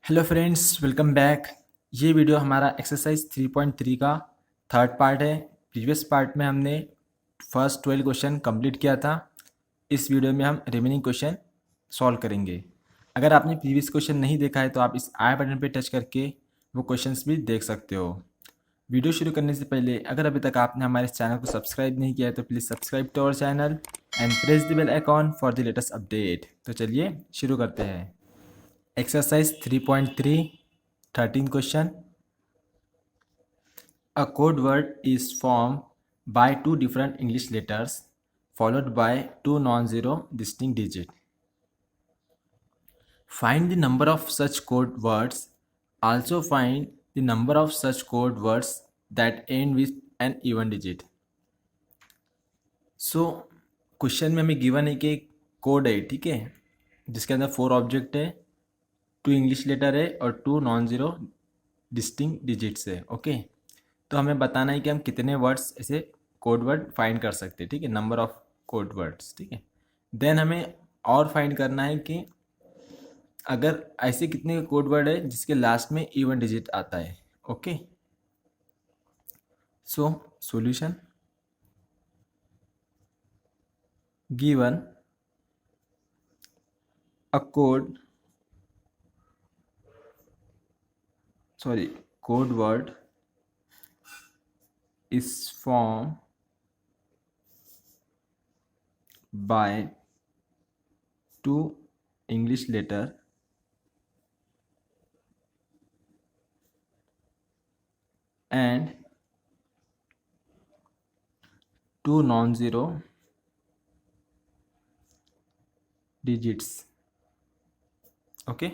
Hello friends, welcome back. ये video हमारा exercise 3.3 का थर्ड पार्ट है। प्रीवियस पार्ट में हमने फर्स्ट 12 क्वेश्चन कंप्लीट किया था। इस वीडियो में हम रिमेनिंग क्वेश्चन सॉल्व करेंगे। अगर आपने प्रीवियस क्वेश्चन नहीं देखा है तो आप इस आई बटन पर टच करके वो क्वेश्चंस भी देख सकते हो। वीडियो शुरू करने से पहले अगर अभी तक आपने हमारे चैनल को सब्सक्राइब नहीं किया है तो please subscribe to our channel and press the bell icon for the latest update. तो चलिए शुरू करते हैं। Exercise 3.3, 13 question. A code word is formed by two different English letters followed by two non-zero distinct digits. Find the number of such code words. Also find the number of such code words that end with an even digit. So, question में हमें given है कि code है, ठीक है, जिसके अंदर 4 object है, 2 इंग्लिश लेटर है और 2 नॉन ज़ीरो डिस्टिंक्ट डिजिट्स है। ओके, तो हमें बताना है कि हम कितने वर्ड्स ऐसे कोड वर्ड फाइंड कर सकते हैं, ठीक है, नंबर ऑफ कोड वर्ड्स, ठीक है। देन हमें और फाइंड करना है कि अगर ऐसे कितने कोड वर्ड है जिसके लास्ट में इवन डिजिट आता है। Okay, so solution given a code word is formed by two English letter and two non-zero digits. Okay,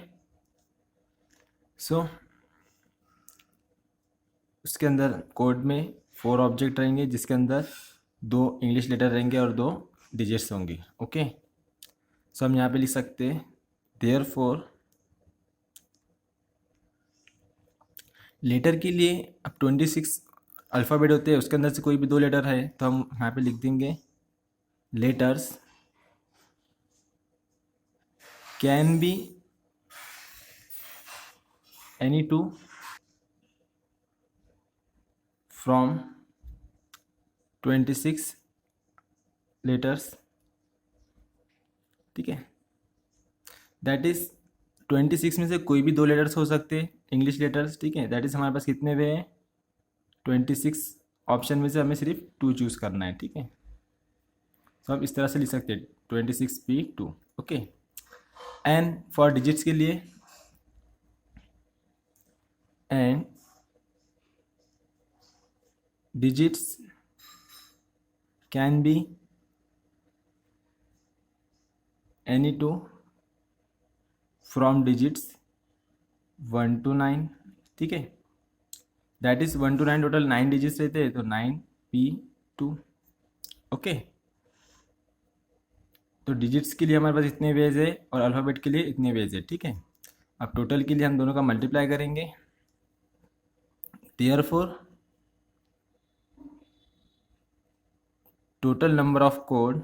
so उसके अंदर कोड में 4 ऑब्जेक्ट रहेंगे जिसके अंदर 2 इंग्लिश लेटर रहेंगे और 2 डिजिट्स होंगे। ओके, सो हम यहाँ पे लिख सकते हैं देयरफॉर लेटर के लिए अब 26 अल्फ़ाबेट होते हैं, उसके अंदर से कोई भी 2 लेटर है तो हम यहाँ पे लिख देंगे letters can be any two from 26 letters, ठीक है, दैट इज़ 26 में से कोई भी 2 लेटर्स हो सकते हैं इंग्लिश लेटर्स, ठीक है। दैट इज़ हमारे पास कितने वे हैं 26 ऑप्शन में से हमें सिर्फ 2 चूज़ करना है, ठीक है। तो आप इस तरह से लिख सकते हैं 26P2। Okay, and for digits के लिए and digits can be any two from digits 1 to 9, ठीक है, that is 1 to 9 total 9 digits रहते हैं तो 9P2। ओके, तो डिजिट्स के लिए हमारे पास इतने वेज है और अल्फ़ाबेट के लिए इतने वेज है, ठीक है। अब टोटल के लिए हम दोनों का मल्टीप्लाई करेंगे, therefore total number of code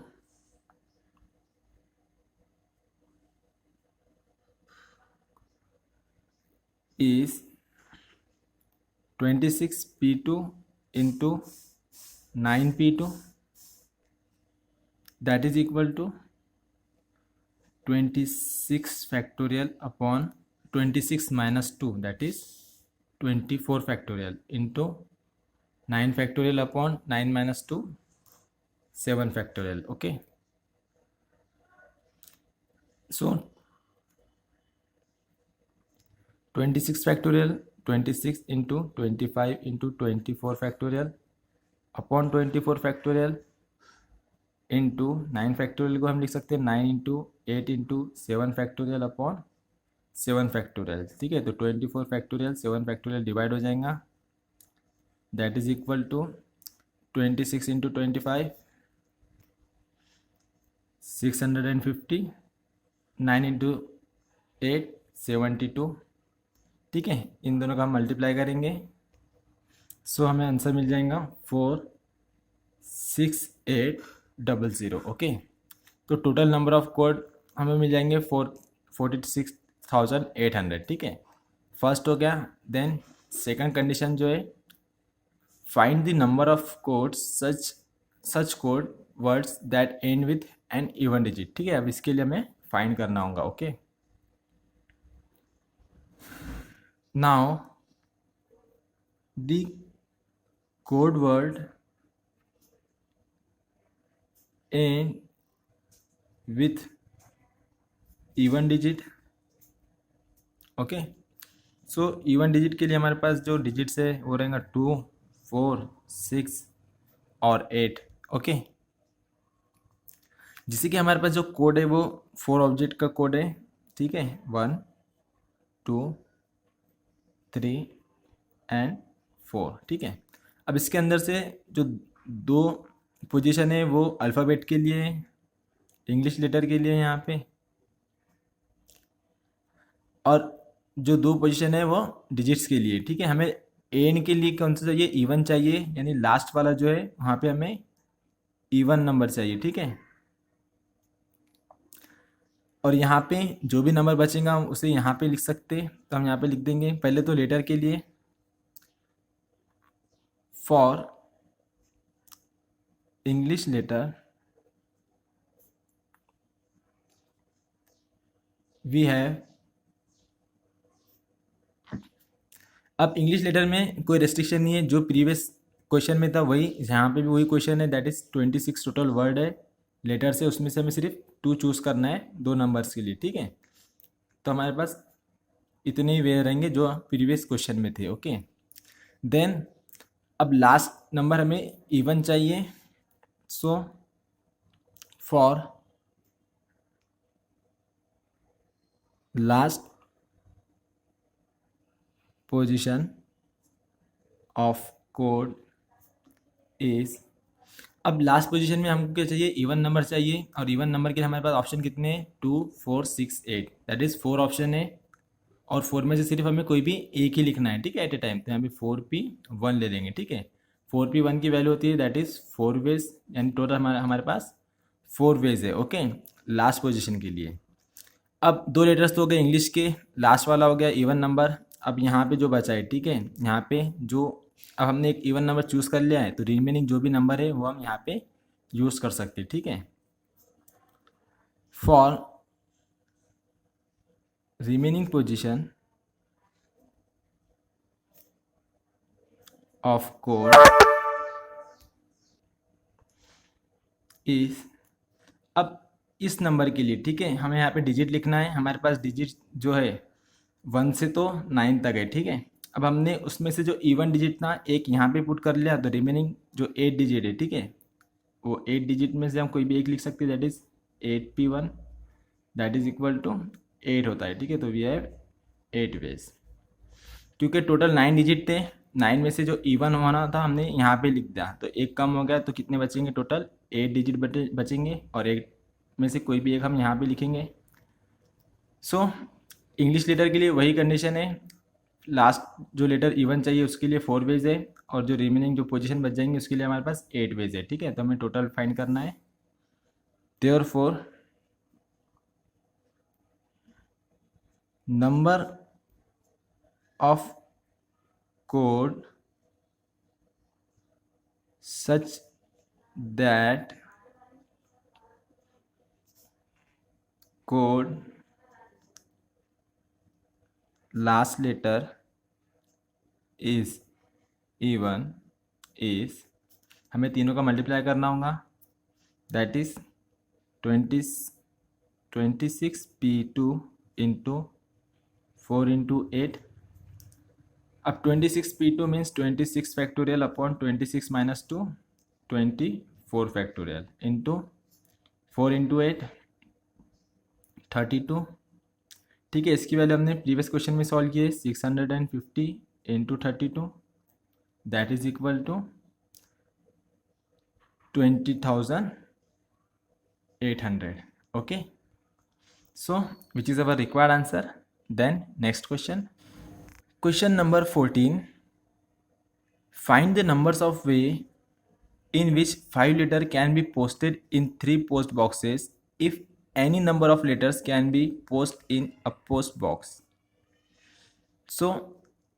is 26P2 into 9P2, that is equal to 26 factorial upon 26 minus 2, that is 24 factorial into 9 factorial upon 9 minus 2, 7 factorial. Okay, so 26 factorial 26 into 25 into 24 factorial upon 24 factorial into 9 factorial को हम लिख सकते हैं 9 into 8 into 7 factorial upon 7 factorial, ठीक है। तो 24 factorial 7 factorial divide हो जाएगा, that is equal to 26 into 25 650, 9 into 8 72, ठीक है। इन दोनों का हम मल्टीप्लाई करेंगे, सो हमें आंसर मिल जाएगा 46800। ओके, तो टोटल नंबर ऑफ कोड हमें मिल जाएंगे 46,800, ठीक है। फर्स्ट हो गया। देन सेकंड कंडीशन जो है, find the number of codes such code words that and with an even digit. ठीक है, अब इसके लिए हमें फाइंड करना होगा। Okay, now the code word and with even digit. Okay, so even digit के लिए हमारे पास जो डिजिट्स है वो रहेगा 2, 4, 6 और 8। ओके, जिससे कि हमारे पास जो कोड है वो 4 ऑब्जेक्ट का कोड है। ठीक है, 1, 2, 3 एंड 4। ठीक है, अब इसके अंदर से जो 2 पोजीशन है वो अल्फ़ाबेट के लिए है, इंग्लिश लेटर के लिए यहाँ पे, और जो 2 पोजीशन है वो डिजिट्स के लिए। ठीक है, हमें एन के लिए कौन सा चाहिए, इवन चाहिए, यानी लास्ट वाला जो है वहाँ पे हमें इवन नंबर चाहिए। ठीक है, और यहाँ पे जो भी नंबर बचेगा हम उसे यहाँ पे लिख सकते हैं, तो हम यहाँ पे लिख देंगे। पहले तो लेटर के लिए, for English letter we have, अब इंग्लिश लेटर में कोई रेस्ट्रिक्शन नहीं है, जो प्रीवियस क्वेश्चन में था वही यहाँ पे भी वही क्वेश्चन है, दैट इज़ 26 टोटल वर्ड है लेटर से, उसमें से हमें सिर्फ 2 चूज़ करना है 2 नंबर्स के लिए। ठीक है, तो हमारे पास इतने ही वे रहेंगे जो प्रीवियस क्वेश्चन में थे। ओके, देन अब लास्ट नंबर हमें इवन चाहिए, so for last position of code is, अब लास्ट पोजीशन में हमको क्या चाहिए, इवन नंबर चाहिए, और इवन नंबर के लिए हमारे पास ऑप्शन कितने हैं, 2, 4, 6, 8, दैट इज़ 4 ऑप्शन है, और 4 में से सिर्फ हमें कोई भी एक ही लिखना है। ठीक है, एट ए टाइम, तो यहाँ पे 4p1 ले लेंगे। ठीक है, 4p1 की वैल्यू होती है दैट इज़ 4 वेज, यानी टोटल हमारे पास 4 वेज है। ओके, लास्ट पोजीशन के लिए। अब 2 लेटर्स तो हो गए इंग्लिश के, लास्ट वाला हो गया इवन नंबर। अब यहाँ पे जो बचा है, ठीक है, यहाँ पे जो अब हमने एक इवन नंबर चूज़ कर लिया है, तो रिमेनिंग जो भी नंबर है वो हम यहाँ पे यूज़ कर सकते हैं। ठीक है, for remaining position of code is, अब इस नंबर के लिए, ठीक है, हमें यहाँ पे डिजिट लिखना है। हमारे पास डिजिट जो है 1 से तो 9 तक है। ठीक है, अब हमने उसमें से जो इवन डिजिट था एक यहाँ पे पुट कर लिया, तो रिमेनिंग जो 8 डिजिट है, ठीक है, वो 8 डिजिट में से हम कोई भी एक लिख सकते हैं, that is 8p1 that is equal to 8 होता है। ठीक है, तो वी हैव 8 वेज, क्योंकि टोटल 9 डिजिट थे, 9 में से जो इवन होना था हमने यहाँ पे लिख दिया, तो एक कम हो गया, तो कितने बचेंगे, टोटल 8 डिजिट बचेंगे, और 8 में से कोई भी एक हम यहाँ पे लिखेंगे। सो इंग्लिश लेटर के लिए वही कंडीशन है, लास्ट जो लेटर इवन चाहिए उसके लिए 4 वेज है, और जो रिमेनिंग जो पोजीशन बच जाएंगे उसके लिए हमारे पास 8 वेज है। ठीक है, तो हमें टोटल फाइंड करना है। Therefore number of code such that code last letter is even is, हमें तीनों का मल्टीप्लाई करना होगा, that is 26p2 into 4 into 8। अब 26p2 means 26 factorial upon 26 minus 2 24 factorial into 4 into 8 32। ठीक है, इसकी वैल्यू हमने प्रीवियस क्वेश्चन में सॉल्व की है, 650 into 32 that is equal to 20,800। Okay, so which is our required answer. Then next question, question number 14, find the numbers of way in which 5 letter can be posted in 3 post boxes if any number of letters can be posted in a post box. सो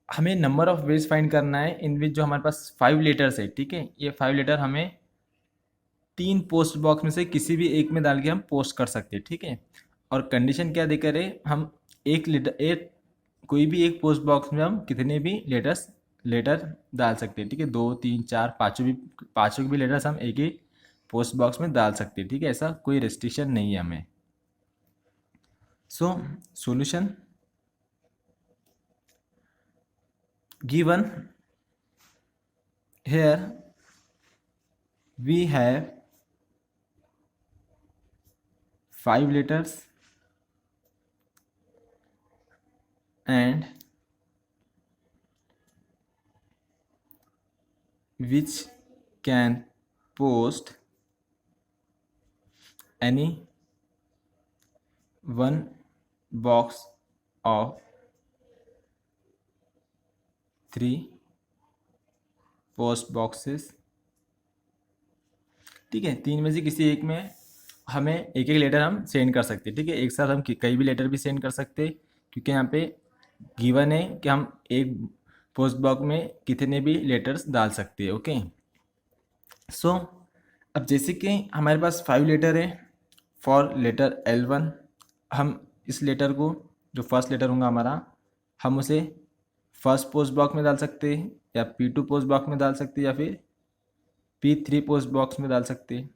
हमें number of veg find करना है इन विच जो हमारे पास 5 letters है, ठीक है। ये 5 letter हमें 3 पोस्ट बॉक्स में से किसी भी एक में डाल के हम पोस्ट कर सकते हैं, ठीक है। और कंडीशन क्या देकर है, हम एक लेटर एक कोई भी एक पोस्ट बॉक्स में हम कितने भी लेटर डाल सकते हैं, ठीक है। 2 3 4 पाँचों के भी लेटर्स हम एक ही पोस्ट बॉक्स में डाल सकते हैं, ठीक है। ऐसा कोई रेस्ट्रिक्शन नहीं है हमें। So solution given here we have 5 letters and which can post any one box of 3 post boxes, ठीक है। 3 में से किसी एक में हमें एक एक लेटर हम सेंड कर सकते हैं, ठीक है। एक साथ हम कई भी लेटर भी सेंड कर सकते हैं, क्योंकि यहाँ पे गिवन है कि हम एक पोस्ट बॉक्स में कितने भी लेटर्स डाल सकते हैं, ओके। सो अब जैसे कि हमारे पास 5 लेटर है फॉर लेटर L1, हम इस लेटर को, जो फर्स्ट लेटर होगा हमारा, हम उसे फर्स्ट पोस्ट बॉक्स में डाल सकते हैं, या P2 पोस्ट बॉक्स में डाल सकते हैं, या फिर P3 पोस्ट बॉक्स में डाल सकते हैं।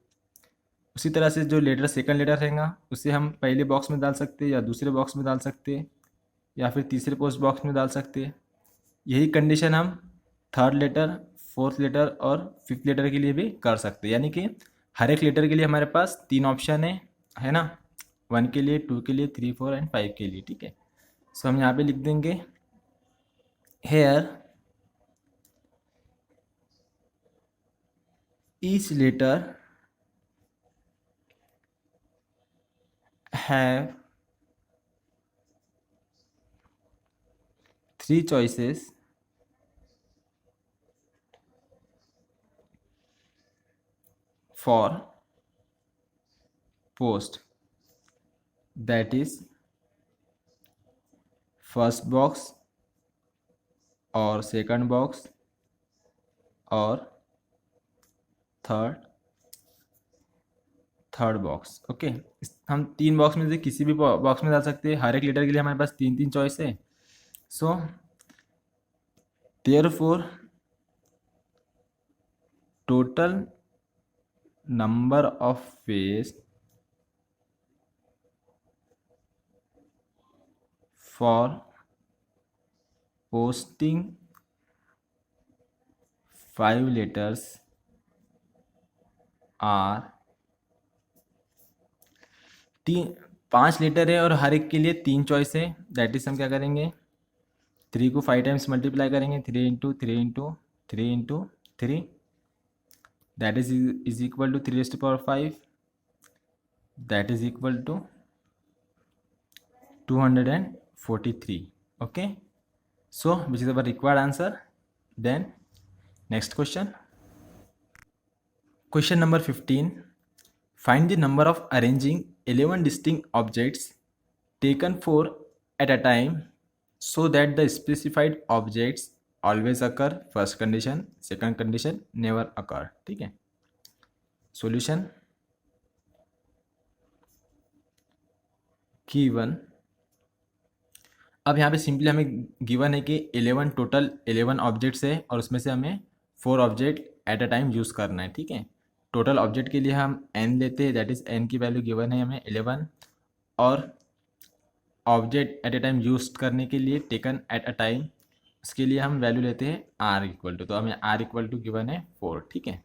उसी तरह से जो लेटर सेकंड लेटर रहेगा उसे हम पहले बॉक्स में डाल सकते हैं, या दूसरे बॉक्स में डाल सकते हैं, या फिर तीसरे पोस्ट बॉक्स में डाल सकते हैं। यही कंडीशन हम थर्ड लेटर, फोर्थ लेटर और फिफ्थ लेटर के लिए भी कर सकते हैं। यानी कि हर एक लेटर के लिए हमारे पास 3 ऑप्शन है ना। 1 के लिए, 2 के लिए, 3 4 एंड 5 के लिए, ठीक है। सो हम यहाँ पे लिख देंगे here each letter have 3 choices for post, that is first box और second box और थर्ड बॉक्स, ओके। हम 3 बॉक्स में से किसी भी बॉक्स में डाल सकते हैं। हर एक लेटर के लिए हमारे पास 3 3 चॉइस है। So therefore total number of ways for posting 5 letters are 5 letter है और हर एक के लिए 3 चॉइस है। दैट इज हम क्या करेंगे, 3 को 5 टाइम्स मल्टीप्लाई करेंगे, 3 into 3 into 3 into 3, that is equal to 3⁵, that is equal to 243, okay. So which is our required answer. Then next question number 15, find the number of arranging 11 distinct objects taken 4 at a time so that the specified objects always occur, first condition, second condition never occur, ठीक है। Solution given, अब यहाँ पे simply हमें given है कि 11 objects है और उसमें से हमें 4 object at a time use करना है, ठीक है। टोटल ऑब्जेक्ट के लिए हम n लेते हैं, दैट इज n की वैल्यू गिवन है हमें 11, और object at a time use करने के लिए टेकन एट अ टाइम, उसके लिए हम वैल्यू लेते हैं r इक्वल टू, तो हमें r इक्वल टू गिवन है 4, ठीक है।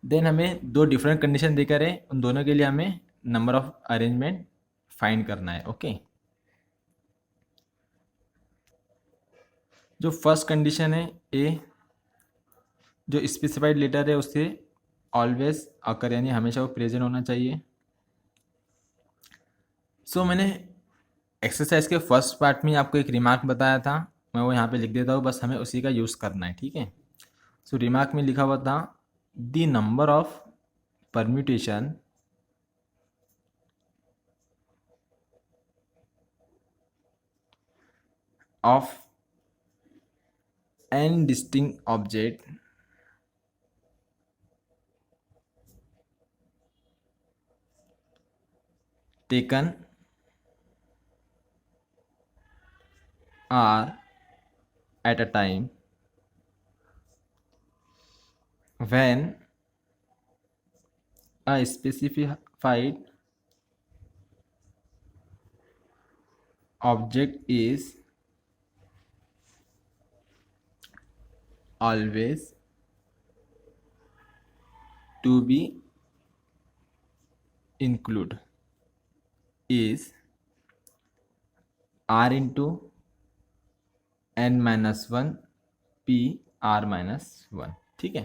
देन हमें 2 डिफरेंट कंडीशन देकर है, उन दोनों के लिए हमें नंबर ऑफ अरेंजमेंट फाइंड करना है, ओके। जो फर्स्ट कंडीशन है ए, जो स्पेसिफाइड लेटर है उससे ऑलवेज अकर, यानी हमेशा वो प्रेजेंट होना चाहिए। सो मैंने एक्सरसाइज के फर्स्ट पार्ट में आपको एक रिमार्क बताया था, मैं वो यहाँ पे लिख देता हूँ, बस हमें उसी का यूज़ करना है, ठीक है। सो रिमार्क में लिखा हुआ था the number of permutation of n distinct object taken are at a time when a specified object is always to be included is r into n minus one P R minus one. ठीक है,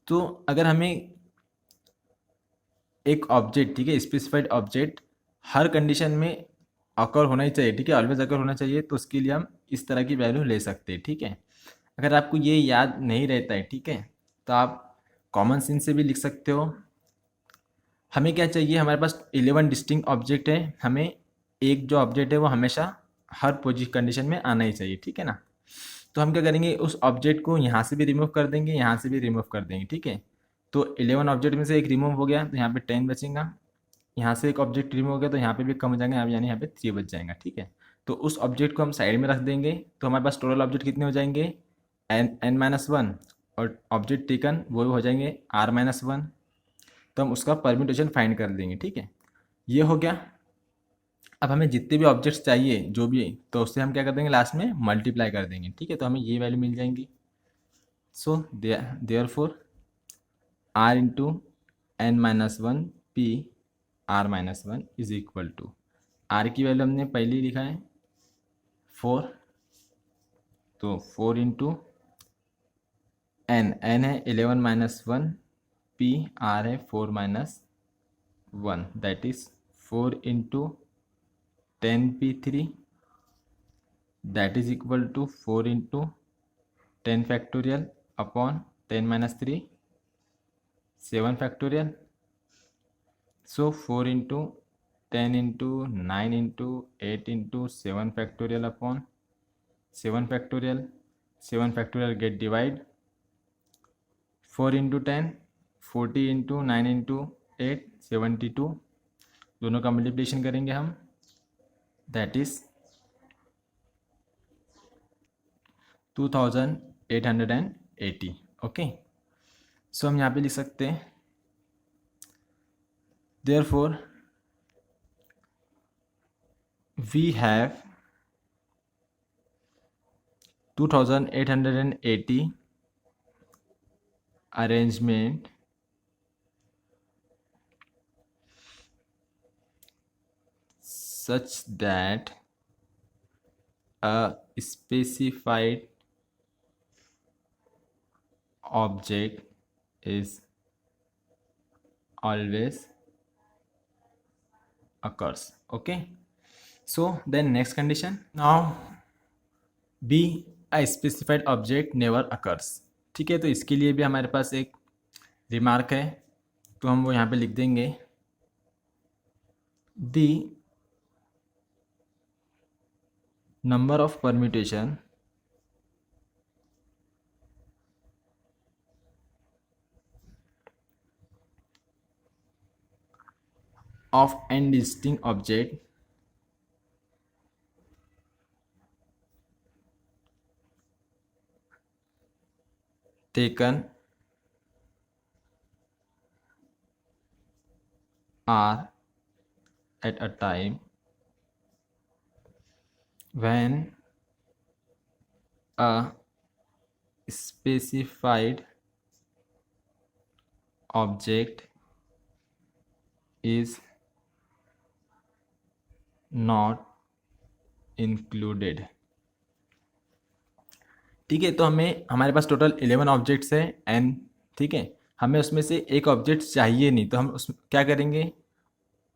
तो अगर हमें एक object, ठीक है, specified object हर condition में अकर होना ही चाहिए, ठीक है, ऑलवेज अकर होना चाहिए, तो उसके लिए हम इस तरह की वैल्यू ले सकते हैं। ठीक है, अगर आपको ये याद नहीं रहता है, ठीक है, तो आप कॉमन सेंस से भी लिख सकते हो। हमें क्या चाहिए, हमारे पास 11 डिस्टिंक्ट ऑब्जेक्ट है, हमें एक जो ऑब्जेक्ट है वो हमेशा हर कंडीशन में आना ही चाहिए। ठीक है ना, तो हम क्या करेंगे, उस ऑब्जेक्ट को यहाँ से भी रिमूव कर देंगे, यहाँ से भी रिमूव कर देंगे। ठीक है, तो 11 ऑब्जेक्ट में से एक रिमूव हो गया तो यहाँ पे 10 बचेगा, यहाँ से एक ऑब्जेक्ट रिमूव हो गया तो यहाँ पे भी कम हो जाएगा, यानी यहाँ पे 3 बच जाएगा। ठीक है, तो उस ऑब्जेक्ट को हम साइड में रख देंगे, तो हमारे पास टोटल ऑब्जेक्ट कितने हो जाएंगे, n माइनस वन, और ऑब्जेक्ट टेकन वो हो जाएंगे r माइनस वन, तो हम उसका परम्यूटेशन फाइंड कर देंगे। ठीक है, ये हो गया। अब हमें जितने भी ऑब्जेक्ट्स चाहिए जो भी, तो उससे हम क्या कर देंगे, लास्ट में मल्टीप्लाई कर देंगे। ठीक है, तो हमें ये वैल्यू मिल जाएंगी। So therefore r into n minus one P R minus one is equal to, R की वैल्यू हमने पहले ही लिखा है 4, तो 4 इंटू एन है 11 माइनस वन, पी आर है 4 minus one, that is 4 into 10p3, that is equal to 4 into 10 factorial upon 10 minus 3, 7 factorial. So 4 into 10 into 9 into 8 into 7 factorial upon 7 factorial, 7 factorial get divide, 4 into 10 40 into 9 into 8 72, दोनों का multiplication करेंगे हम, that is 2880। Okay, सो हम यहाँ पे लिख सकते हैं therefore we have 2880 arrangement such that a specified object is always occurs. Okay, so then next condition, now b a specified object never occurs। ठीक है, तो इसके लिए भी हमारे पास एक रिमार्क है, तो हम वो यहाँ पे लिख देंगे, the number of permutation of n distinct object taken are at a time when a specified object is not included। ठीक है, तो हमारे पास टोटल 11 ऑब्जेक्ट्स है n। ठीक है, हमें उसमें से एक ऑब्जेक्ट चाहिए नहीं, तो हम उस क्या करेंगे,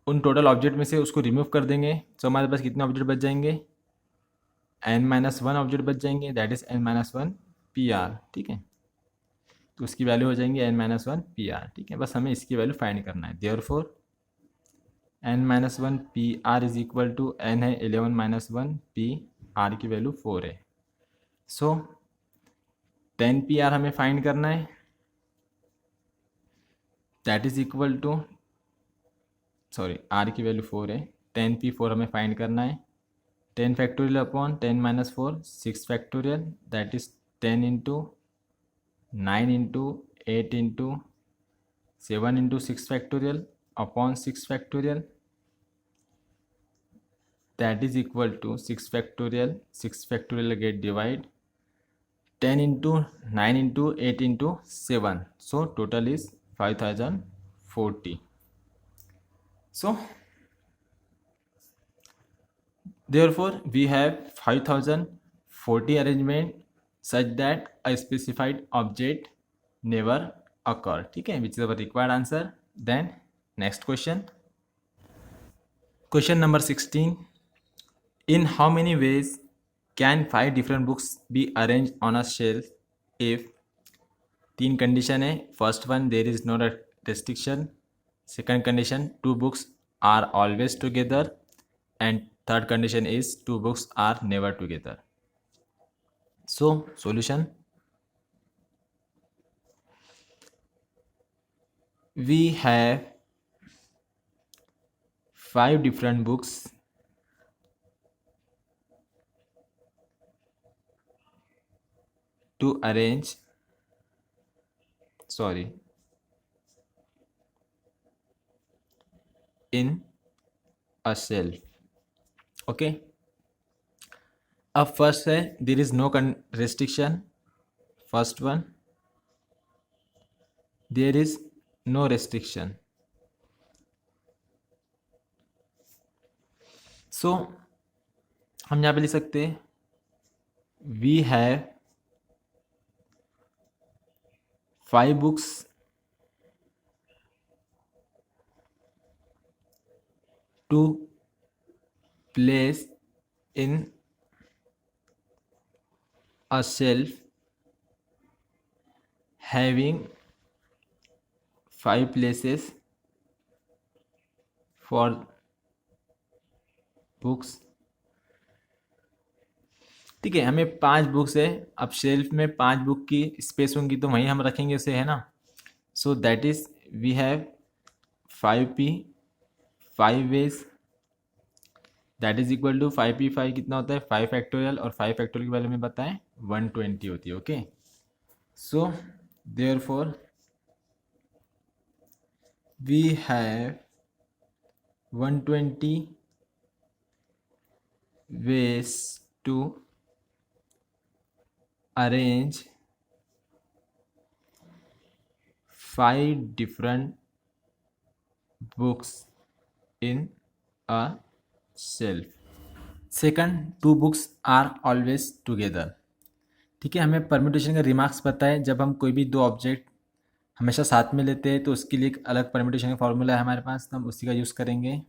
उन टोटल ऑब्जेक्ट में से उसको रिमूव कर देंगे, तो हमारे पास कितने ऑब्जेक्ट बच जाएंगे, n माइनस वन ऑब्जेक्ट बच जाएंगे, that is n minus one P R. ठीक है, तो उसकी वैल्यू हो जाएंगी n minus one P R. ठीक है, बस हमें इसकी वैल्यू फाइंड करना है। Therefore n minus one P R is equal to, n है 11 माइनस वन, पी आर की वैल्यू 4 है। सो 10 PR हमें फाइंड करना है, that is equal to, sorry R की वैल्यू 4 है, 10P4 हमें फाइंड करना है। 10 factorial upon 10 - 4 6 factorial, that is 10 into 9 into 8 into 7 into 6 factorial upon 6 factorial, that is equal to 6 factorial, 6 factorial get divide 10 into 9 into 8 into 7, so total is 5040. So therefore we have 5040 arrangement such that a specified object never occur. ठीक है, which is our required answer. Then next question, question number 16. In how many ways can 5 different books be arranged on a shelf if 3 condition है. First one, there is no restriction. Second condition, 2 books are always together. And third condition is 2 books are never together. So solution, we have 5 different books to arrange, sorry, in a shelf. Okay, अब first है, there is no restriction. First one, there is no restriction. So हम यहाँ पे लिख सकते हैं we have 5 books to place in a shelf having 5 places for books. ठीक है, हमें 5 बुक्स है. अब शेल्फ में 5 बुक की स्पेस होंगी तो वहीं हम रखेंगे उसे, है ना. So that is we have 5P 5 ways, that is equal to 5P5 कितना होता है 5 फैक्टोरियल, और 5 फैक्टोरियल की वैल्यू में बताएं 120 होती है. Okay, so therefore we have 120 ways to arrange 5 different books in a shelf. Second, 2 books are always together. ठीक है, हमें परम्यूटेशन का रिमार्क्स पता है. जब हम कोई भी 2 ऑब्जेक्ट हमेशा साथ में लेते हैं तो उसके लिए एक अलग परम्यूटेशन का फॉर्मूला है हमारे पास, तो हम उसी का यूज़ करेंगे.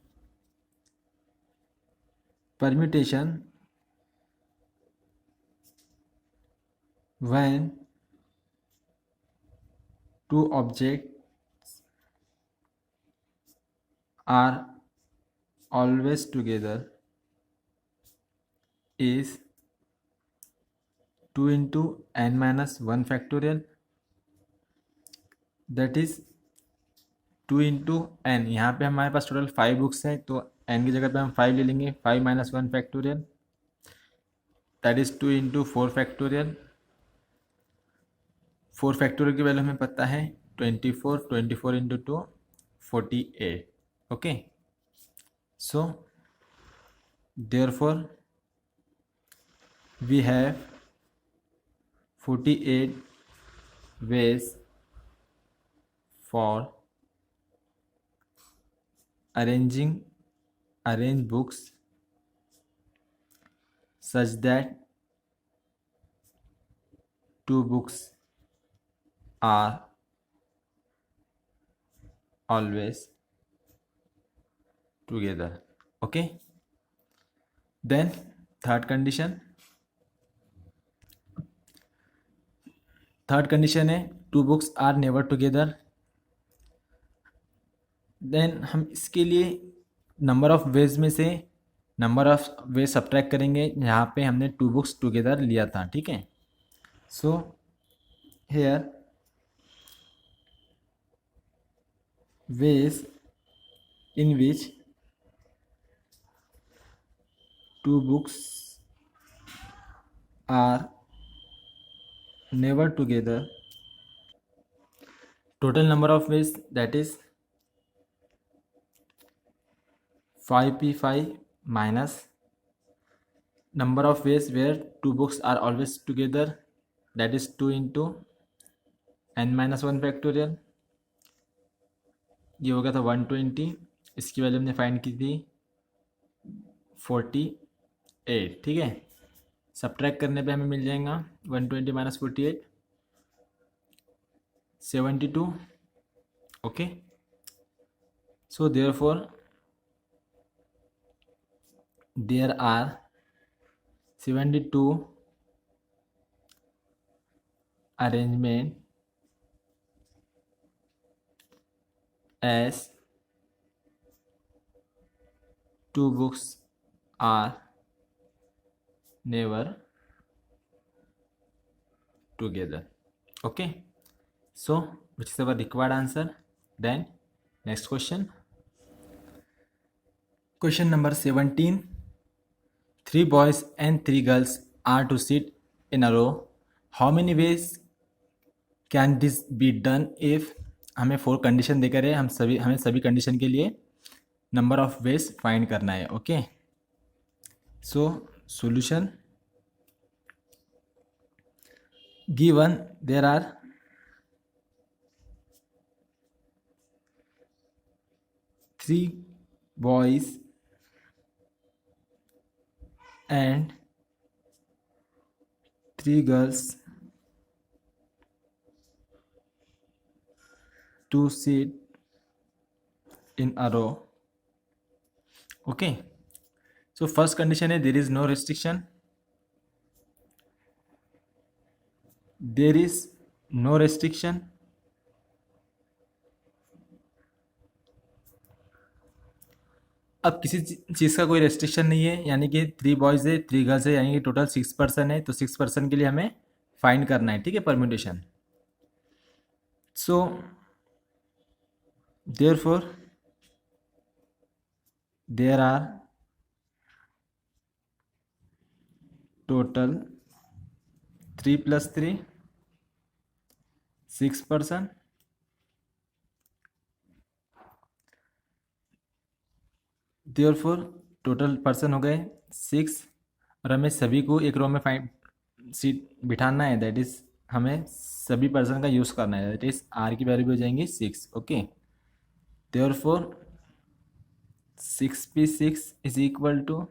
Permutation when 2 objects are always together is 2 into n-1 factorial, that is 2 into n. यहाँ पे हमारे पास टोटल 5 बुक्स हैं तो n की जगह पे हम 5 ले लेंगे. 5 - 1 factorial, that is 2 into 4 factorial. 4 factorial की वैल्यू हमें पता है 24. 24 into 2 48. Okay, so therefore we have 48 ways for arrange books such that 2 books are always together. Okay, then third condition है 2 books are never together. Then हम इसके लिए number of veg में से नंबर ऑफ वे सब्ट्रैक्ट करेंगे यहाँ पे हमने 2 बुक्स टुगेदर लिया था, ठीक है। So here ways in which 2 books are never together, total number of ways, that is 5p5 minus number of ways where 2 books are always together, that is 2 into n minus 1 factorial। ये हो गया था 120, इसकी value हमने find की थी 48, ठीक है। सब्ट्रैक्ट करने पे हमें मिल जाएगा 120 minus 48 72, okay. So therefore there are 72 arrangement as 2 books are never together, okay. So which is our required answer? Then next question number 17, 3 boys and 3 girls are to sit in a row, how many ways can this be done if, हमें 4 condition देकर है, हमें सभी condition के लिए number of veg find करना है, okay. So solution given there are 3 boys and 3 girls to sit in a row, okay. So first condition है there is no restriction, there is no restriction, अब किसी चीज़ का कोई restriction नहीं है, यानी कि 3 बॉयज़ है 3 गर्ल्स है, यानी कि टोटल 6 पर्सन है, तो 6 पर्सन के लिए हमें फाइंड करना है, ठीक है, permutation. So therefore there are total 3 + 3 6 person, therefore total person हो गए 6, और हमें सभी को एक रो में सीट बिठाना है, दैट इज़ हमें सभी पर्सन का यूज़ करना है, दैट इज़ आर की वैल्यू भी हो जाएंगी 6, okay. Therefore 6p6 is equal to,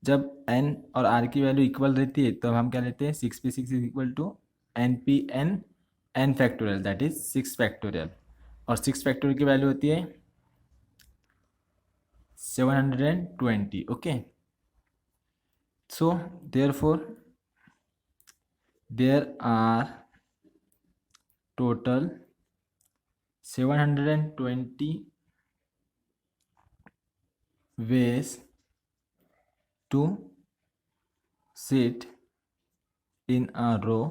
जब n और r की वैल्यू इक्वल रहती है तो हम क्या लेते हैं 6p6 is equal to npn n factorial, that is 6 factorial, और 6 फैक्टोरियल की वैल्यू होती है 720, okay. So therefore there are total 720 ways to sit in a row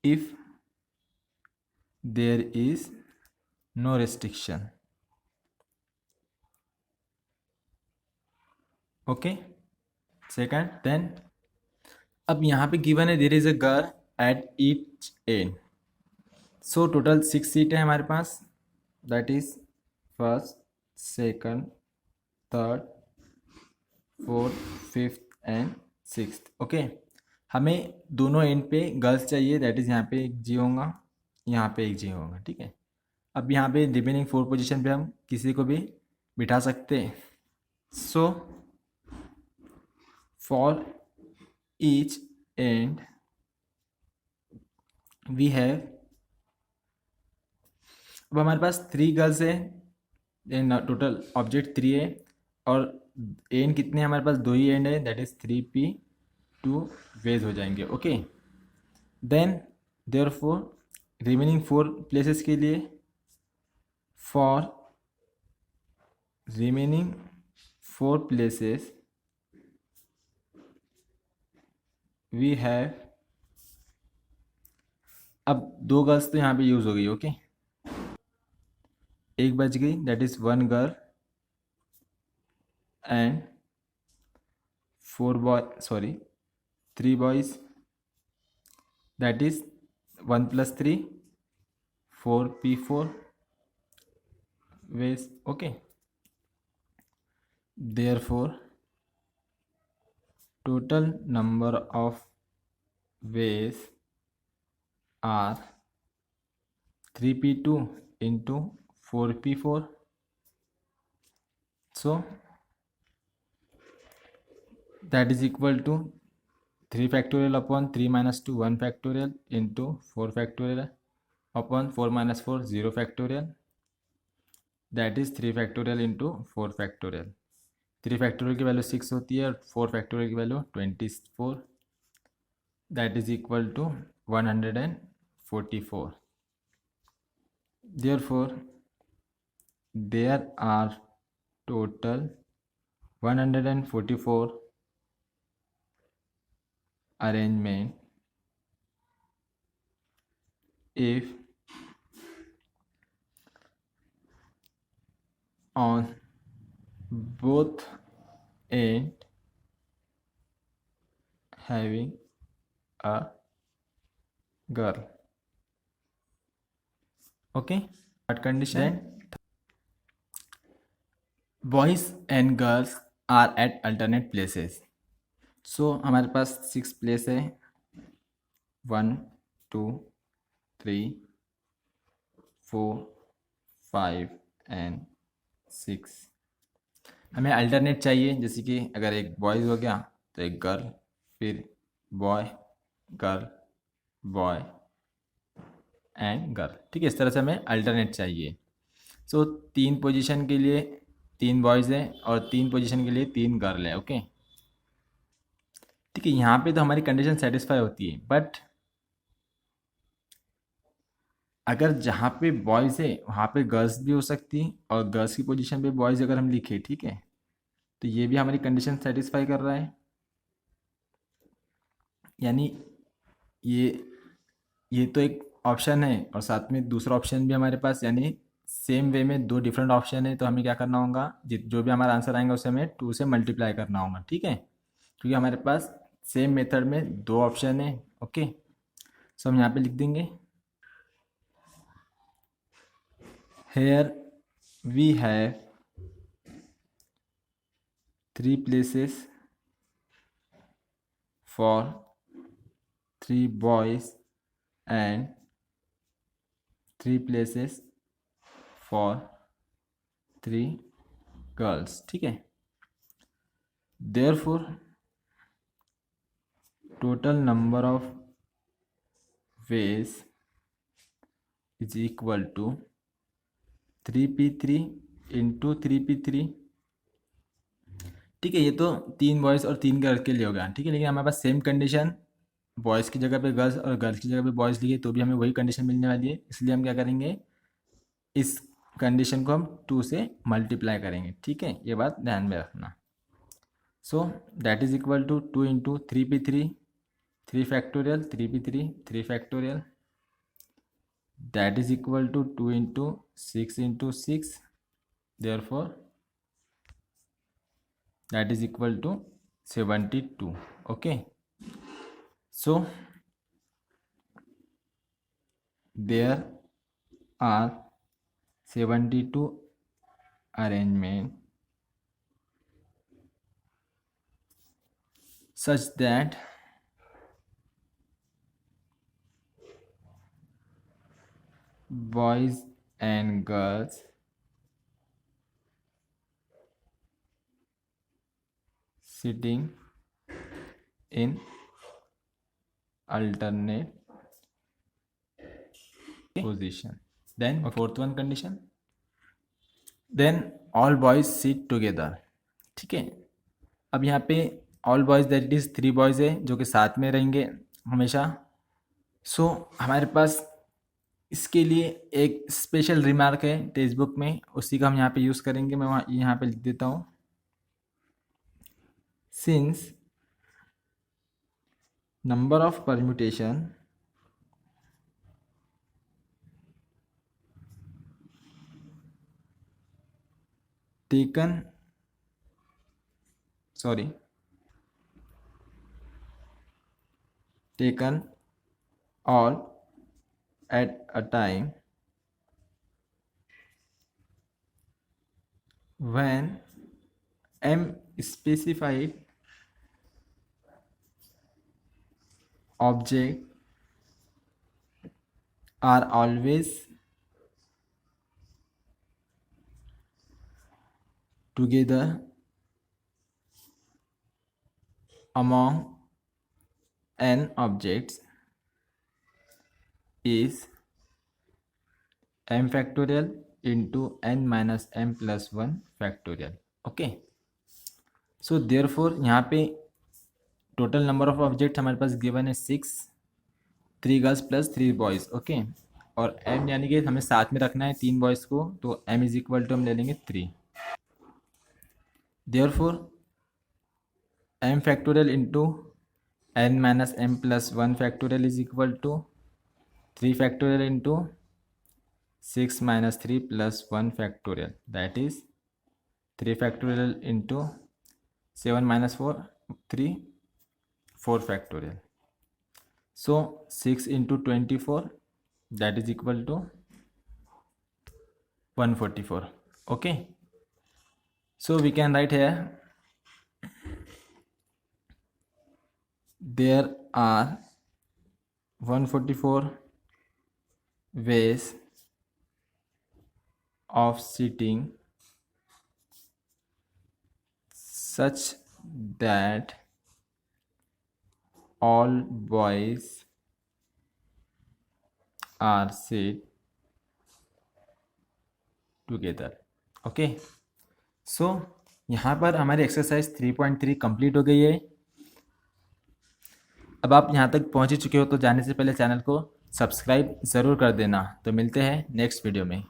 if there is no restriction, okay। Second, then अब यहाँ पे given है there is a girl at each end, so total 6 seat है हमारे पास, that is first second third fourth fifth and sixth, okay. हमें दोनों and पे गर्ल्स चाहिए, दैट इज़ यहाँ पे एक जी होगा, यहाँ पे एक जी होगा, ठीक है। अब यहाँ पे रिमेनिंग 4 पोजीशन पे हम किसी को भी बिठा सकते हैं। So for each end we have, अब हमारे पास 3 गर्ल्स है, टोटल ऑब्जेक्ट 3 है, और एंड कितने हैं हमारे पास, 2 ही एंड है, दैट इज 3p2 वेज हो जाएंगे, okay. Then therefore remaining 4 places के लिए, for remaining 4 places we have। अब 2 गर्ल्स तो यहाँ पे यूज़ हो गई, ओके। एक बच गई, that is 1 girl and 3 boys, that is 1 + 3 4p4 ways, okay। Therefore total number of ways are 3p2 into 4p4, so that is equal to 3 factorial upon 3 minus 2 1 factorial into 4 factorial upon 4 minus 4 0 factorial, that is 3 factorial into 4 factorial। 3 factorial की value 6 होती है और 4 factorial की value 24, that is equal to 144। Therefore there are total 144 arrangement if on both end having a girl, okay। Third condition, boys and girls are at alternate places। so हमारे पास 6 place है, 1 2 3 4 5 and 6। हमें alternate चाहिए, जैसे कि अगर एक boys हो गया तो एक गर्ल, फिर boy girl boy and girl, ठीक है। इस तरह से हमें अल्टरनेट चाहिए। सो 3 पोजीशन के लिए 3 बॉयज़ हैं और 3 पोजीशन के लिए 3 गर्ल है, ओके। ठीक है, यहाँ पे तो हमारी कंडीशन सेटिस्फाई होती है, बट अगर जहाँ पे बॉयज़ है वहाँ पे गर्ल्स भी हो सकती है और गर्ल्स की पोजीशन पे बॉयज़ अगर हम लिखे, ठीक है, तो ये भी हमारी कंडीशन सेटिस्फाई कर रहा है। यानी ये तो एक ऑप्शन है और साथ में दूसरा ऑप्शन भी हमारे पास, यानी सेम वे में 2 डिफरेंट ऑप्शन है। तो हमें क्या करना होगा, जो भी हमारा आंसर आएगा उसे हमें 2 से मल्टीप्लाई करना होगा, ठीक है, क्योंकि हमारे पास सेम मेथड में 2 ऑप्शन है, ओके। सो हम यहाँ पे लिख देंगे, here we have 3 places for 3 boys and 3 places for 3 girls, ठीक है। therefore total number of ways is equal to 3p3 into 3p3, ठीक है। ये तो 3 बॉयज़ और 3 गर्ल्स के लिए होगा, ठीक है, लेकिन हमारे पास सेम कंडीशन बॉयज़ की जगह पे गर्ल्स और गर्ल्स की जगह पे बॉयज़ लिखे तो भी हमें वही कंडीशन मिलने वाली है। इसलिए हम क्या करेंगे, इस कंडीशन को हम 2 से मल्टीप्लाई करेंगे, ठीक है, ये बात ध्यान में रखना। So that is equal to 2 into 3p3 3 factorial 3p3 3 factorial, that is equal to 2 into 6 into 6, therefore that is equal to 72, okay। so there are 72 arrangement such that boys and girls sitting in alternate position। then fourth one condition, then all boys sit together, ठीक है। अब यहाँ पे all boys that is 3 boys है जो कि साथ में रहेंगे हमेशा। सो हमारे पास इसके लिए एक स्पेशल रिमार्क है टेक्स्ट बुक में, उसी का हम यहाँ पे यूज़ करेंगे। मैं वहाँ यहाँ पे लिख देता हूँ, since number of permutation taken all at a time when m specified objects are always together among n objects is m factorial into n minus m plus 1 factorial. Okay, so therefore यहाँ पे total number of object हमारे पास given है 6, 3 girls plus 3 boys. Okay, और m यानी कि हमें साथ में रखना है 3 बॉयज़ को, तो m इज इक्वल टू हम ले लेंगे 3. Therefore m factorial into n minus m plus 1 factorial is equal to 3 factorial into 6 minus 3 plus 1 factorial, that is 3 factorial into 7 minus 4, 3, 4 factorial. So 6 into 24, that is equal to 144. Okay, so we can write here, there are 144 ways of sitting such that all boys are sit together. Okay, so यहाँ पर हमारी exercise 3.3 complete हो गई है. अब आप यहाँ तक पहुँच ही चुके हो तो जाने से पहले चैनल को सब्सक्राइब ज़रूर कर देना. तो मिलते हैं नेक्स्ट वीडियो में.